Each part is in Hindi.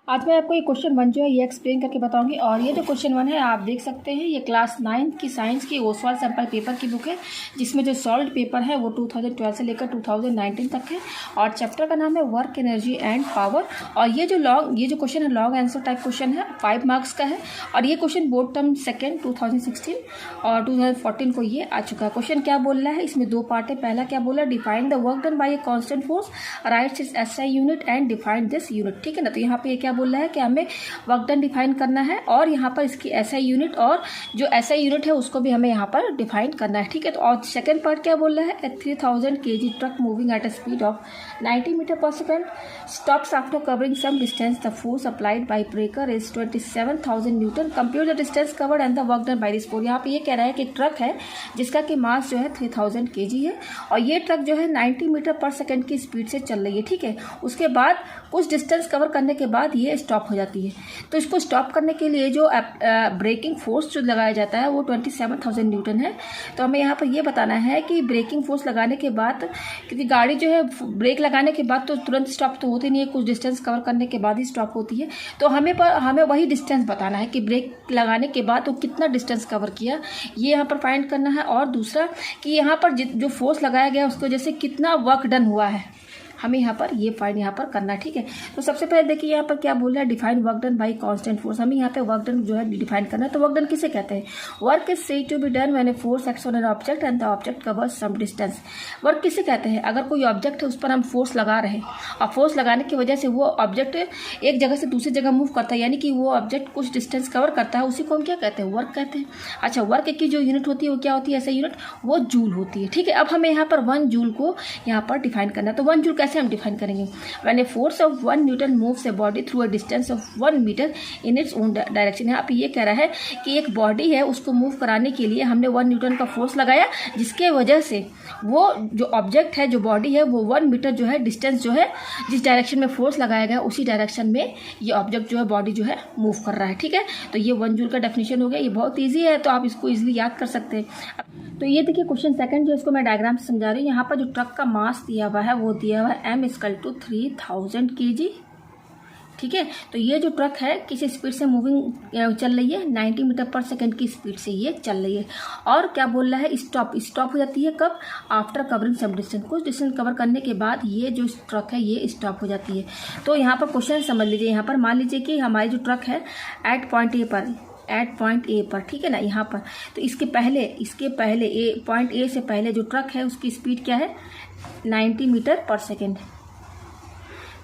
आज मैं आपको ये क्वेश्चन 1 जो है ये एक्सप्लेन करके बताऊंगी। और ये जो क्वेश्चन 1 है आप देख सकते हैं, ये क्लास 9 की साइंस की ओसवाल सैम्पल पेपर की बुक है, जिसमें जो सॉल्व पेपर है वो 2012 से लेकर 2019 तक है। और चैप्टर का नाम है वर्क, एनर्जी एंड पावर। और ये जो क्वेश्चन है लॉन्ग आंसर टाइप क्वेश्चन है, 5 मार्क्स का है। और ये क्वेश्चन बोर्ड टर्म 2nd 2016 और 2014 को ये आ चुका है। क्वेश्चन क्या बोल रहा है, इसमें 2 पार्ट है। पहला क्या बोला, define the work done bye a constant force, rights it's SI unit and define this unit. ठीक है ना। तो यहाँ पे क्या बोल रहा है कि हमें वर्क डन डिफाइन करना है और यहाँ पर इसकी एसआई यूनिट और जो एसआई यूनिट है उसको भी हमें यहाँ पर डिफाइन करना है। ठीक है। तो और सेकंड पार्ट क्या बोल रहा है, 3000 kg truck moving at a speed of 90 metre पर second stops after covering some distance, the force applied by breaker is 27,000 newton, compute the distance covered and the work done by this force. यहाँ पे ये कह रहा है कि ट्रक है जिसका कि मास जो है 3000 kg है और ये ट्रक जो है 90 मीटर पर सेकंड की स्पीड से चल रही है। ठीक है। उसके बाद कुछ डिस्टेंस कवर करने के बाद ये स्टॉप हो जाती है। तो इसको स्टॉप करने के लिए जो ब्रेकिंग फोर्स जो लगाया जाता है वो 27,000 न्यूटन है। तो हमें यहाँ पर ये बताना है कि ब्रेकिंग फोर्स लगाने के बाद, क्योंकि गाड़ी जो है ब्रेक लगाने के बाद तो तुरंत स्टॉप तो होती नहीं है, कुछ डिस्टेंस कवर करने के बाद ही स्टॉप होती है। तो हमें वही डिस्टेंस बताना है कि ब्रेक लगाने के बाद तो कितना डिस्टेंस कवर किया, ये यहाँ पर फाइंड करना है। और दूसरा कि यहाँ पर जो फोर्स लगाया गया उसको जैसे कितना वर्क डन हुआ है, हमें यहाँ पर ये फाइंड यहाँ पर करना है। ठीक है। तो सबसे पहले देखिए यहाँ पर क्या बोल रहा है, define work done bye constant force. हमें यहाँ पे वर्क डन जो है डिफाइन करना है। तो वर्क डन किसे कहते हैं, work is said to be done when a force acts on an object and the object covers some distance. Work किसे कहते हैं, अगर कोई ऑब्जेक्ट है उस पर हम फोर्स लगा रहे हैं और फोर्स लगाने की वजह से वो ऑब्जेक्ट एक जगह से दूसरी जगह मूव करता है, यानी कि वो ऑब्जेक्ट कुछ डिस्टेंस कवर करता है, उसी को हम क्या कहते हैं, वर्क कहते हैं। अच्छा, वर्क की जो यूनिट होती है वो क्या होती है, ऐसा यूनिट वो जूल होती है। ठीक है। अब हमें यहाँ पर 1 जूल को यहाँ पर डिफाइन करना है। तो 1 जूल कैसे हम डिफाइन करेंगे, when a force of 1 Newton moves a body through a distance of 1 meter in its own direction। यहाँ पे ये कह रहा है कि एक बॉडी है उसको मूव कराने के लिए हमने 1 न्यूटन का फोर्स लगाया, जिसके वजह से वो जो ऑब्जेक्ट है, जो बॉडी है, वो 1 मीटर जो है डिस्टेंस जो है, जिस डायरेक्शन में फोर्स लगाया गया उसी डायरेक्शन में ये ऑब्जेक्ट जो है, बॉडी जो है मूव कर रहा है। ठीक है। तो ये 1 जूल का डेफिनेशन हो गया। ये बहुत ईजी है, तो आप इसको ईजिली याद कर सकते हैं। तो ये देखिए क्वेश्चन 2 जो इसको मैं डायग्राम से समझा रही हूँ। यहाँ पर जो ट्रक का मास दिया हुआ है वो दिया हुआ है m = 3000 kg। ठीक है। तो ये जो ट्रक है किस स्पीड से मूविंग चल रही है, 90 मीटर पर सेकंड की स्पीड से ये चल रही है। और क्या बोल रहा है, स्टॉप हो जाती है कब, आफ्टर कवरिंग सम डिस्टेंस, कुछ डिस्टेंस कवर करने के बाद ये जो ट्रक है ये स्टॉप हो जाती है। तो यहाँ पर क्वेश्चन समझ लीजिए, यहाँ पर मान लीजिए कि हमारी जो ट्रक है एट पॉइंट ए पर, ठीक है ना, यहाँ पर। तो इसके पहले पॉइंट ए से पहले जो ट्रक है उसकी स्पीड क्या है, 90 मीटर पर सेकेंड।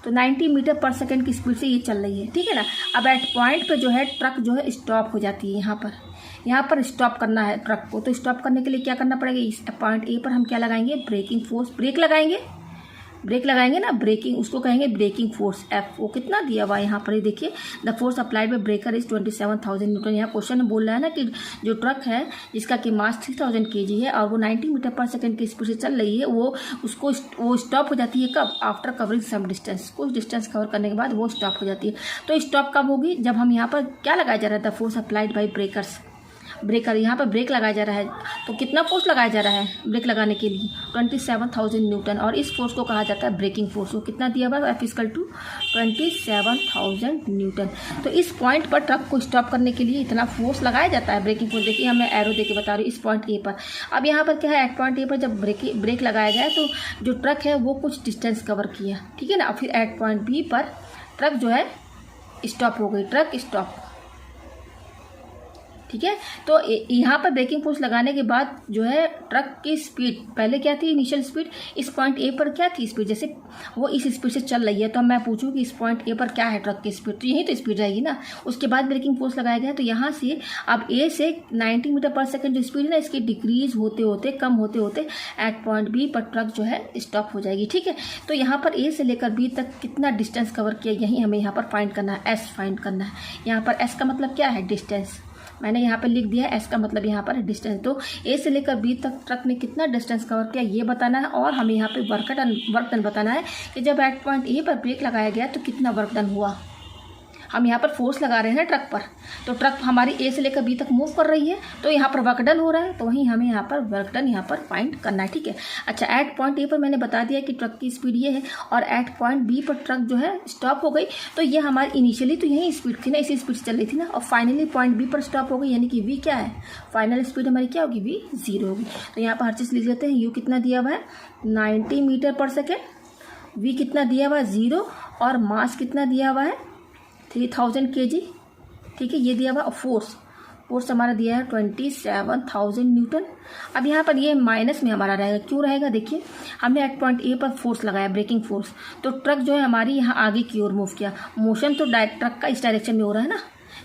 तो 90 मीटर पर सेकेंड की स्पीड से ये चल रही है। ठीक है ना। अब एट पॉइंट पे जो है ट्रक जो है स्टॉप हो जाती है। यहाँ पर स्टॉप करना है ट्रक को। तो स्टॉप करने के लिए क्या करना पड़ेगा, इस पॉइंट ए पर हम क्या लगाएंगे, ब्रेकिंग फोर्स, ब्रेक लगाएंगे ना, ब्रेकिंग, उसको कहेंगे ब्रेकिंग फोर्स एफ। वो कितना दिया हुआ है यहाँ पर, ये देखिए, the force applied by breaker is 27,000 Newton. यहाँ क्वेश्चन में बोल रहा है ना कि जो ट्रक है जिसका कि मास 3000 kg है और वो 90 मीटर पर सेकंड की स्पीड से चल रही है, वो स्टॉप हो जाती है कब, आफ्टर कवरिंग सम डिस्टेंस, कुछ डिस्टेंस कवर करने के बाद वो स्टॉप हो जाती है। तो स्टॉप कब होगी, जब हम यहाँ पर क्या लगाया जा रहा है, the force applied by breaker, यहाँ पर ब्रेक लगाया जा रहा है। तो कितना फोर्स लगाया जा रहा है ब्रेक लगाने के लिए, 27,000 न्यूटन। और इस फोर्स को कहा जाता है ब्रेकिंग फोर्स। वो कितना दिया हुआ है, F = 27,000 न्यूटन। तो इस पॉइंट पर ट्रक को स्टॉप करने के लिए इतना फोर्स लगाया जाता है, ब्रेकिंग फोर्स। देखिए हमें एरो देके बता रही हूँ, इस पॉइंट ए पर। अब यहाँ पर क्या है, एट पॉइंट ए पर जब ब्रेक लगाया गया तो जो ट्रक है वो कुछ डिस्टेंस कवर किया। ठीक है ना। फिर एट पॉइंट बी पर ट्रक जो है स्टॉप हो गई, ट्रक स्टॉप। ठीक है। तो यहाँ पर ब्रेकिंग फोर्स लगाने के बाद जो है ट्रक की स्पीड पहले क्या थी, इनिशियल स्पीड, इस पॉइंट ए पर क्या थी स्पीड, जैसे वो इस स्पीड से चल रही है। तो मैं पूछूँ कि इस पॉइंट ए पर क्या है ट्रक की स्पीड, तो यही तो स्पीड रहेगी ना। उसके बाद ब्रेकिंग फोर्स लगाया गया, तो यहाँ से अब ए से 90 मीटर पर सेकेंड जो स्पीड है ना, इसकी डिक्रीज होते होते, कम होते होते एट पॉइंट बी पर ट्रक जो है स्टॉप हो जाएगी। ठीक है। तो यहाँ पर ए से लेकर बी तक कितना डिस्टेंस कवर किया, यही हमें यहाँ पर फाइंड करना है, एस फाइंड करना है। यहाँ पर एस का मतलब क्या है, डिस्टेंस। मैंने यहाँ पर लिख दिया है, एस का मतलब यहाँ पर डिस्टेंस। तो ए से लेकर बी तक ट्रक ने कितना डिस्टेंस कवर किया ये बताना है। और हमें यहाँ पे वर्क डन बताना है कि जब एट पॉइंट ए पर ब्रेक लगाया गया तो कितना वर्क डन हुआ। हम यहाँ पर फोर्स लगा रहे हैं ट्रक पर, तो ट्रक हमारी ए से लेकर बी तक मूव कर रही है, तो यहाँ पर वर्क डन हो रहा है, तो वहीं हमें यहाँ पर वर्क डन यहाँ पर फाइंड करना है। ठीक है, अच्छा एट पॉइंट ए पर मैंने बता दिया कि ट्रक की स्पीड ये है, और एट पॉइंट बी पर ट्रक जो है स्टॉप हो गई, तो ये हमारी इनिशियली तो यही स्पीड थी ना, इसी स्पीड से चल रही थी ना, और फाइनली पॉइंट बी पर स्टॉप हो गई, यानी कि वी क्या है, फाइनल स्पीड हमारी क्या होगी, वी 0 होगी। तो यहाँ पर हर चीज़ लिख लेते हैं। यू कितना दिया हुआ है 90 मीटर पर सेकेंड, वी कितना दिया हुआ है 0, और मास कितना दिया हुआ है 3000 kg। ठीक है, ये दिया हुआ, फोर्स हमारा दिया है 27,000 न्यूटन। अब यहाँ पर ये माइनस में हमारा रहेगा, क्यों रहेगा, देखिए हमने एट पॉइंट ए पर फोर्स लगाया, ब्रेकिंग फोर्स, तो ट्रक जो है हमारी यहाँ आगे की ओर मूव किया, मोशन तो ट्रक का इस डायरेक्शन में हो रहा है ना,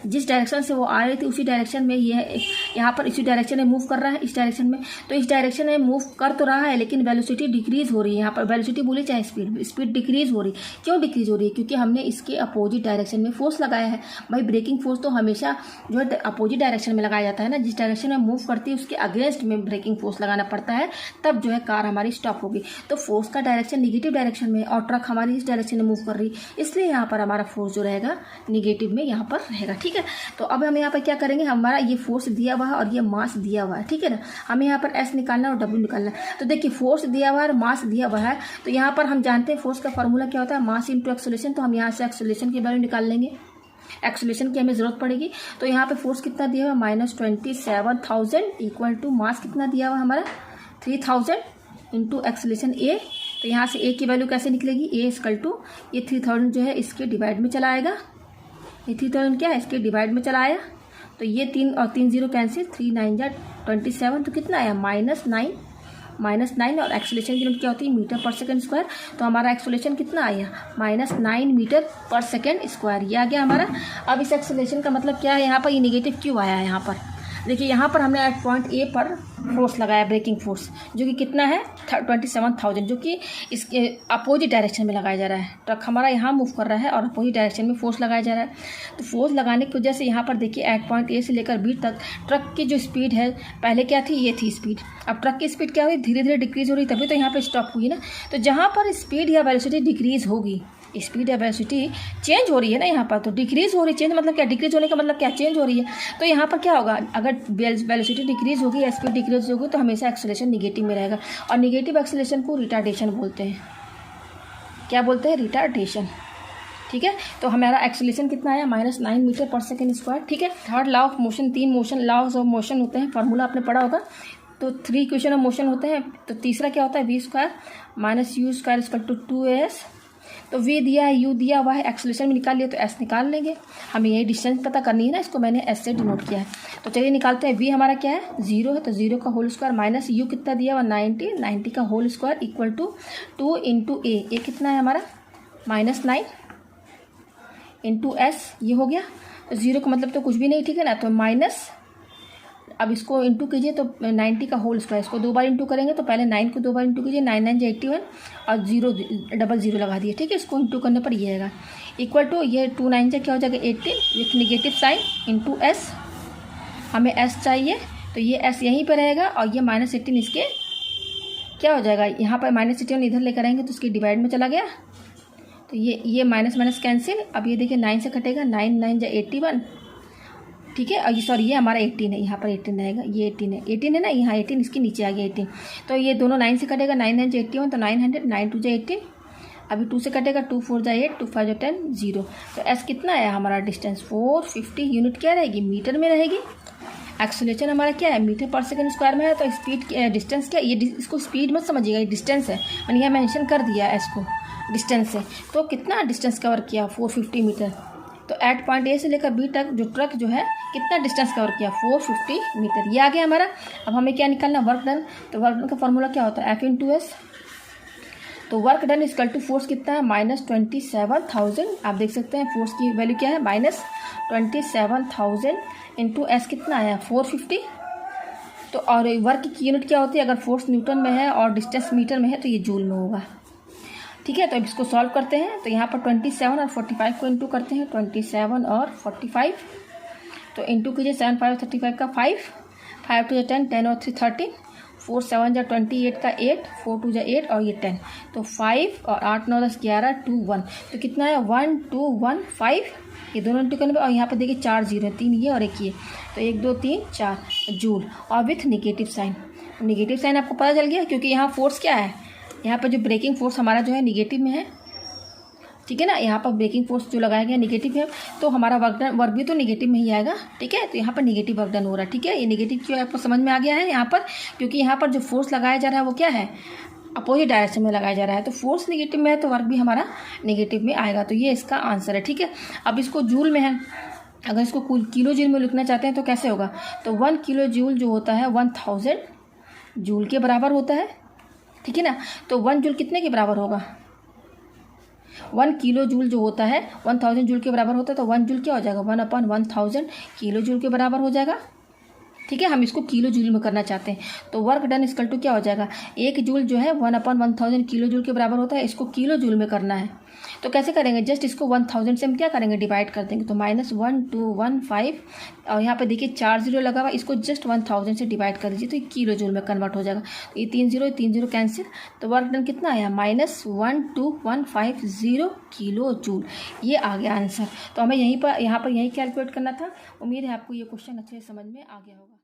जिस डायरेक्शन से वो आ रही थी उसी डायरेक्शन में ये यहाँ पर इसी डायरेक्शन में मूव कर रहा है, इस डायरेक्शन में, तो इस डायरेक्शन में मूव कर तो रहा है, लेकिन वेलोसिटी डिक्रीज हो रही है। यहाँ पर वेलोसिटी बोली चाहे स्पीड डिक्रीज हो रही, क्यों डिक्रीज हो रही है, क्योंकि हमने इसके अपोजिट डायरेक्शन में फोर्स लगाया है। भाई ब्रेकिंग फोर्स तो हमेशा जो है अपोजिट डायरेक्शन में लगाया जाता है ना, जिस डायरेक्शन में मूव करती है उसके अगेंस्ट में ब्रेकिंग फोर्स लगाना पड़ता है, तब जो है कार हमारी स्टॉप होगी। तो फोर्स का डायरेक्शन निगेटिव डायरेक्शन में, और ट्रक हमारी इस डायरेक्शन में मूव कर रही, इसलिए यहाँ पर हमारा फोर्स जो रहेगा निगेटिव में यहाँ पर रहेगा। ठीक है, तो अब हम यहाँ पर क्या करेंगे, हमारा ये फोर्स दिया हुआ है और ये मास दिया हुआ है। ठीक है ना, हमें यहाँ पर एस निकालना है और डब्ल्यू निकालना है। तो देखिए फोर्स दिया हुआ है और मास दिया हुआ है, तो यहाँ पर हम जानते हैं फोर्स का फॉर्मूला क्या होता है, मास इंटू एक्सेलरेशन। तो हम यहाँ से एक्सेलरेशन की वैल्यू निकाल लेंगे, एक्सेलरेशन की हमें जरूरत पड़ेगी। तो यहाँ पे फोर्स कितना दिया हुआ है -27,000 इक्वल टू मास कितना दिया हुआ हमारा 3000 इंटू एक्सेलरेशन ए। तो यहाँ से ए की वैल्यू कैसे निकलेगी, ए इक्वल टू ये 3000 जो है इसके डिवाइड में चला आएगा, ये 3000 क्या है इसके डिवाइड में चला आया, तो ये 3 और 3 0 कैंसिल, 3 9 जा 27, तो कितना आया -9 और एक्सेलरेशन की यूनिट क्या होती है, मीटर पर सेकंड स्क्वायर। तो हमारा एक्सेलरेशन कितना आया -9 मीटर पर सेकंड स्क्वायर, ये आ गया हमारा। अब इस एक्सेलरेशन का मतलब क्या है, यहाँ पर ये निगेटिव क्यों आया है, यहाँ पर देखिए यहाँ पर हमने एट पॉइंट ए पर फोर्स लगाया, ब्रेकिंग फोर्स, जो कि कितना है 27,000, जो कि इसके अपोजिट डायरेक्शन में लगाया जा रहा है। ट्रक हमारा यहाँ मूव कर रहा है और अपोजिट डायरेक्शन में फोर्स लगाया जा रहा है। तो फोर्स लगाने की वजह से यहाँ पर देखिए एट पॉइंट ए से लेकर बी तक ट्रक की जो स्पीड है, पहले क्या थी, ये थी स्पीड, अब ट्रक की स्पीड क्या हुई, धीरे धीरे डिक्रीज हो रही, तभी तो यहाँ पर स्टॉप हुई ना। तो जहाँ पर स्पीड या वेलोसिटी डिक्रीज होगी, स्पीड या वेलोसिटी चेंज हो रही है ना, यहाँ पर तो डिक्रीज हो रही है, चेंज मतलब क्या, डिक्रीज होने का मतलब क्या, चेंज हो रही है। तो यहाँ पर क्या होगा, अगर वेलोसिटी डिक्रीज होगी या स्पीड डिक्रीज होगी तो हमेशा एक्सेलरेशन निगेटिव में रहेगा, और निगेटिव एक्सेलरेशन को रिटार्डेशन बोलते हैं। क्या बोलते हैं, रिटार्डेशन। ठीक है, तो हमारा एक्सेलरेशन कितना आया -9 मीटर पर सेकेंड स्क्वायर। ठीक है, third law of motion, 3 motion laws of motion होते हैं, फार्मूला आपने पढ़ा होगा। तो 3 इक्वेशन ऑफ मोशन होते हैं। तो तीसरा क्या होता है, v² - u² = 2as। तो v दिया है, u दिया हुआ है, एक्सेलरेशन में निकाल लिया तो s निकाल लेंगे। हमें यही डिस्टेंस पता करनी है ना, इसको मैंने s से डिनोट किया है। तो चलिए निकालते हैं। v हमारा क्या है, 0 है, तो 0 का होल स्क्वायर माइनस u कितना दिया हुआ 90 का whole square equal to 2 into A कितना है हमारा -9 इंटू s, ये हो गया। तो 0 का मतलब तो कुछ भी नहीं, ठीक है ना, तो माइनस, अब इसको इंटू कीजिए तो 90 का होल स्क्वायर, इसको 2 बार इंटू करेंगे तो पहले 9 को 2 बार इंटू कीजिए, 9 9 81 और 0 लगा दिए। ठीक है, इसको इंटू करने पर ये आएगा इक्वल टू, ये 2 9 से क्या हो जाएगा 18 with negative sine into S. हमें एस चाहिए, तो ये एस यहीं पर रहेगा और ये -18 इसके क्या हो जाएगा, यहाँ पर -18 इधर लेकर आएंगे तो इसके डिवाइड में चला गया, तो ये माइनस माइनस कैंसिल। अब ये देखिए 9 से कटेगा, 9 9 जा 81। ठीक है, और ये सॉरी ये हमारा 18 है, यहाँ पर 18 रहेगा, ये 18 है ना, यहाँ 18 इसके नीचे आ गया 18। तो ये दोनों 9 से कटेगा, 9 9 जा 81, तो 900, 9 2 जा 18। अभी 2 से कटेगा, 2 4 जा 8, 2 5 जा 10, 0। तो एस कितना आया हमारा डिस्टेंस 450 यूनिट क्या रहेगी, मीटर में रहेगी। एक्सेलरेशन हमारा क्या है, मीटर पर सेकंड स्क्वायर में है। तो स्पीड डिस्टेंस क्या, ये इसको स्पीड मत समझिएगा, ये डिस्टेंस है, मैंने यहाँ मेंशन कर दिया एस को डिस्टेंस से। तो कितना डिस्टेंस कवर किया 450 मीटर। तो एट पॉइंट ए से लेकर बी तक जो ट्रक जो है कितना डिस्टेंस कवर किया 450 मीटर, ये आ गया हमारा। अब हमें क्या निकालना, वर्क डन। तो वर्क डन का फॉर्मूला क्या होता है, F इंटू एस। तो work done equal to force कितना है -27,000। आप देख सकते हैं फोर्स की वैल्यू क्या है -27,000 इंटू एस कितना आया 450। तो और वर्क की यूनिट क्या होती है, अगर फोर्स न्यूटन में है और डिस्टेंस मीटर में है तो ये जूल में होगा। ठीक है, तो अब इसको सॉल्व करते हैं। तो यहाँ पर 27 और 45 को इंटू करते हैं, 27 और 45। तो इंटू कीजिए 7 5 35 का 5 5 2 10 10 और 3 13 4 7 जा 28 का 8, 4 2 जा 8 और ये 10, तो 5 और 8 9 10 11 2 1, तो कितना है 1 2 1 5, ये दोनों इंटू करने पर, और यहाँ पर देखिए 4 0 3 ये और एक ये, तो 1 2 3 4 जूल, और with negative sign. Negative sign आपको पता चल गया क्योंकि यहाँ फोर्स क्या है, यहाँ पर जो ब्रेकिंग फोर्स हमारा जो है निगेटिव में है, ठीक है ना। यहाँ पर ब्रेकिंग फोर्स जो लगाया गया निगेटिव है, तो हमारा वर्क भी तो निगेटिव में ही आएगा, ठीक है। तो यहाँ पर निगेटिव वर्क डन हो रहा है, ठीक है। ये निगेटिव क्यों आपको समझ में आ गया है यहाँ पर, क्योंकि यहाँ पर जो फोर्स लगाया जा रहा है वो क्या है, अपोजिट डायरेक्शन में लगाया जा रहा है, तो फोर्स निगेटिव में है तो वर्क भी हमारा निगेटिव में आएगा, तो ये इसका आंसर है, ठीक है। अब इसको जूल में है, अगर इसको किलो जूल में लिखना चाहते हैं तो कैसे होगा, तो 1 किलो जूल जो होता है 1000 जूल के बराबर होता है, ठीक है ना। तो 1 जूल कितने के बराबर होगा, 1 किलो जूल जो होता है 1000 जूल के बराबर होता है, तो 1 जूल क्या हो जाएगा 1/1000 किलो जूल के बराबर हो जाएगा, ठीक है। हम इसको किलो जूल में करना चाहते हैं, तो वर्क डन इक्वल टू क्या हो जाएगा, 1 जूल जो है 1/1000 किलो जूल के बराबर होता है, इसको किलो जूल में करना है, तो कैसे करेंगे, जस्ट इसको 1000 से हम क्या करेंगे डिवाइड कर देंगे, तो -1215, और यहाँ पे देखिए 4 0 लगा हुआ, इसको जस्ट 1000 से डिवाइड कर दीजिए तो ये किलो जूल में कन्वर्ट हो जाएगा, तो ये 3 0 कैंसिल, तो वर्क डन कितना आया -12150 किलो जूल, ये आ गया आंसर। तो हमें यहाँ पर यही कैलकुलेट करना था। उम्मीद है आपको ये क्वेश्चन अच्छे से समझ में आ गया होगा।